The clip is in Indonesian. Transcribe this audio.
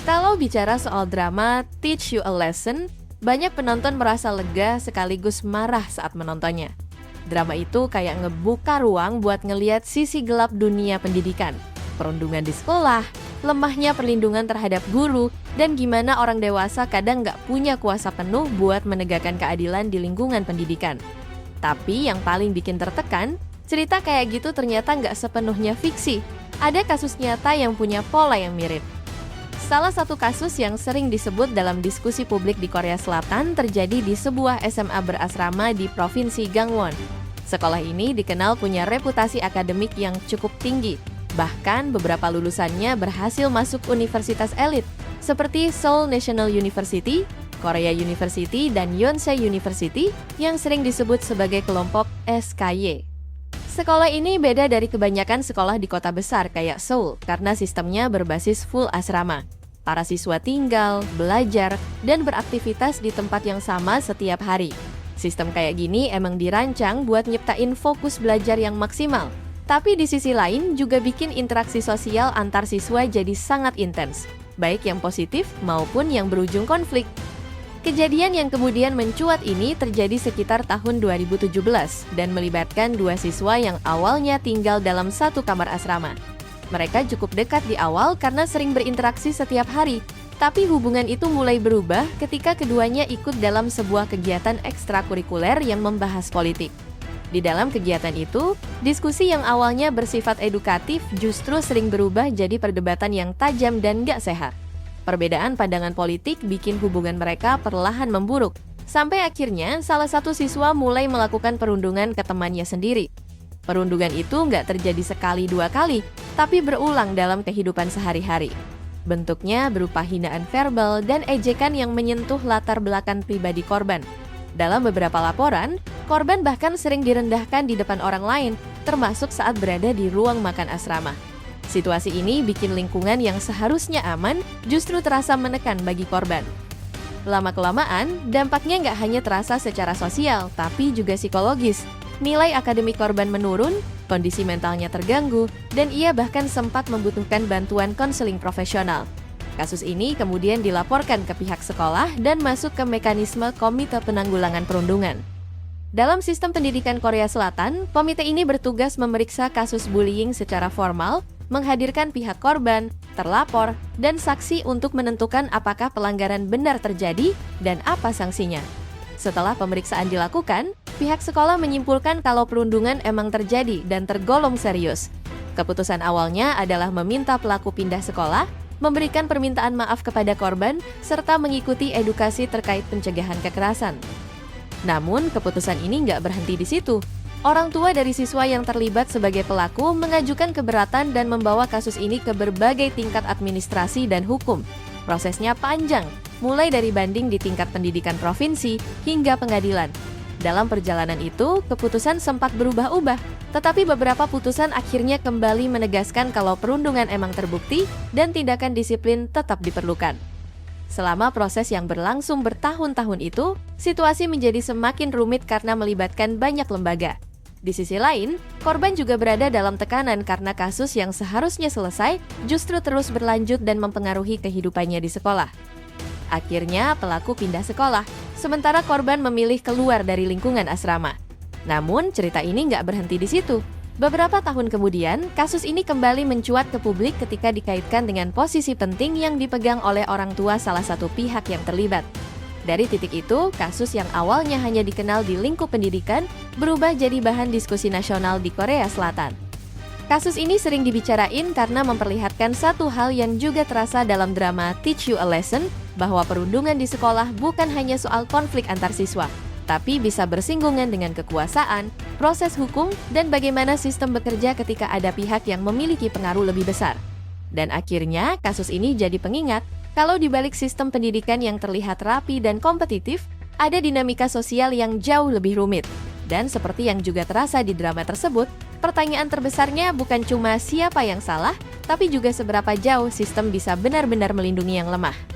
Kalau bicara soal drama Teach You a Lesson, banyak penonton merasa lega sekaligus marah saat menontonnya. Drama itu kayak ngebuka ruang buat ngeliat sisi gelap dunia pendidikan, perundungan di sekolah, lemahnya perlindungan terhadap guru, dan gimana orang dewasa kadang nggak punya kuasa penuh buat menegakkan keadilan di lingkungan pendidikan. Tapi yang paling bikin tertekan, cerita kayak gitu ternyata nggak sepenuhnya fiksi. Ada kasus nyata yang punya pola yang mirip. Salah satu kasus yang sering disebut dalam diskusi publik di Korea Selatan terjadi di sebuah SMA berasrama di Provinsi Gangwon. Sekolah ini dikenal punya reputasi akademik yang cukup tinggi. Bahkan beberapa lulusannya berhasil masuk universitas elit seperti Seoul National University, Korea University, dan Yonsei University yang sering disebut sebagai kelompok SKY. Sekolah ini beda dari kebanyakan sekolah di kota besar kayak Seoul karena sistemnya berbasis full asrama. Para siswa tinggal, belajar, dan beraktivitas di tempat yang sama setiap hari. Sistem kayak gini emang dirancang buat nyiptain fokus belajar yang maksimal. Tapi di sisi lain juga bikin interaksi sosial antar siswa jadi sangat intens, baik yang positif maupun yang berujung konflik. Kejadian yang kemudian mencuat ini terjadi sekitar tahun 2017 dan melibatkan dua siswa yang awalnya tinggal dalam satu kamar asrama. Mereka cukup dekat di awal karena sering berinteraksi setiap hari, tapi hubungan itu mulai berubah ketika keduanya ikut dalam sebuah kegiatan ekstrakurikuler yang membahas politik. Di dalam kegiatan itu, diskusi yang awalnya bersifat edukatif justru sering berubah jadi perdebatan yang tajam dan gak sehat. Perbedaan pandangan politik bikin hubungan mereka perlahan memburuk, sampai akhirnya salah satu siswa mulai melakukan perundungan ke temannya sendiri. Perundungan itu nggak terjadi sekali dua kali, tapi berulang dalam kehidupan sehari-hari. Bentuknya berupa hinaan verbal dan ejekan yang menyentuh latar belakang pribadi korban. Dalam beberapa laporan, korban bahkan sering direndahkan di depan orang lain, termasuk saat berada di ruang makan asrama. Situasi ini bikin lingkungan yang seharusnya aman justru terasa menekan bagi korban. Lama-kelamaan, dampaknya nggak hanya terasa secara sosial, tapi juga psikologis. Nilai akademik korban menurun, kondisi mentalnya terganggu, dan ia bahkan sempat membutuhkan bantuan konseling profesional. Kasus ini kemudian dilaporkan ke pihak sekolah dan masuk ke mekanisme Komite Penanggulangan Perundungan. Dalam sistem pendidikan Korea Selatan, komite ini bertugas memeriksa kasus bullying secara formal, menghadirkan pihak korban, terlapor, dan saksi untuk menentukan apakah pelanggaran benar terjadi dan apa sanksinya. Setelah pemeriksaan dilakukan, pihak sekolah menyimpulkan kalau perundungan emang terjadi dan tergolong serius. Keputusan awalnya adalah meminta pelaku pindah sekolah, memberikan permintaan maaf kepada korban, serta mengikuti edukasi terkait pencegahan kekerasan. Namun, keputusan ini nggak berhenti di situ. Orang tua dari siswa yang terlibat sebagai pelaku mengajukan keberatan dan membawa kasus ini ke berbagai tingkat administrasi dan hukum. Prosesnya panjang, mulai dari banding di tingkat pendidikan provinsi hingga pengadilan. Dalam perjalanan itu, keputusan sempat berubah-ubah, tetapi beberapa putusan akhirnya kembali menegaskan kalau perundungan emang terbukti dan tindakan disiplin tetap diperlukan. Selama proses yang berlangsung bertahun-tahun itu, situasi menjadi semakin rumit karena melibatkan banyak lembaga. Di sisi lain, korban juga berada dalam tekanan karena kasus yang seharusnya selesai justru terus berlanjut dan mempengaruhi kehidupannya di sekolah. Akhirnya, pelaku pindah sekolah, sementara korban memilih keluar dari lingkungan asrama. Namun, cerita ini nggak berhenti di situ. Beberapa tahun kemudian, kasus ini kembali mencuat ke publik ketika dikaitkan dengan posisi penting yang dipegang oleh orang tua salah satu pihak yang terlibat. Dari titik itu, kasus yang awalnya hanya dikenal di lingkup pendidikan berubah jadi bahan diskusi nasional di Korea Selatan. Kasus ini sering dibicarain karena memperlihatkan satu hal yang juga terasa dalam drama Teach You a Lesson, bahwa perundungan di sekolah bukan hanya soal konflik antar siswa, tapi bisa bersinggungan dengan kekuasaan, proses hukum, dan bagaimana sistem bekerja ketika ada pihak yang memiliki pengaruh lebih besar. Dan akhirnya, kasus ini jadi pengingat kalau di balik sistem pendidikan yang terlihat rapi dan kompetitif, ada dinamika sosial yang jauh lebih rumit. Dan seperti yang juga terasa di drama tersebut, pertanyaan terbesarnya bukan cuma siapa yang salah, tapi juga seberapa jauh sistem bisa benar-benar melindungi yang lemah.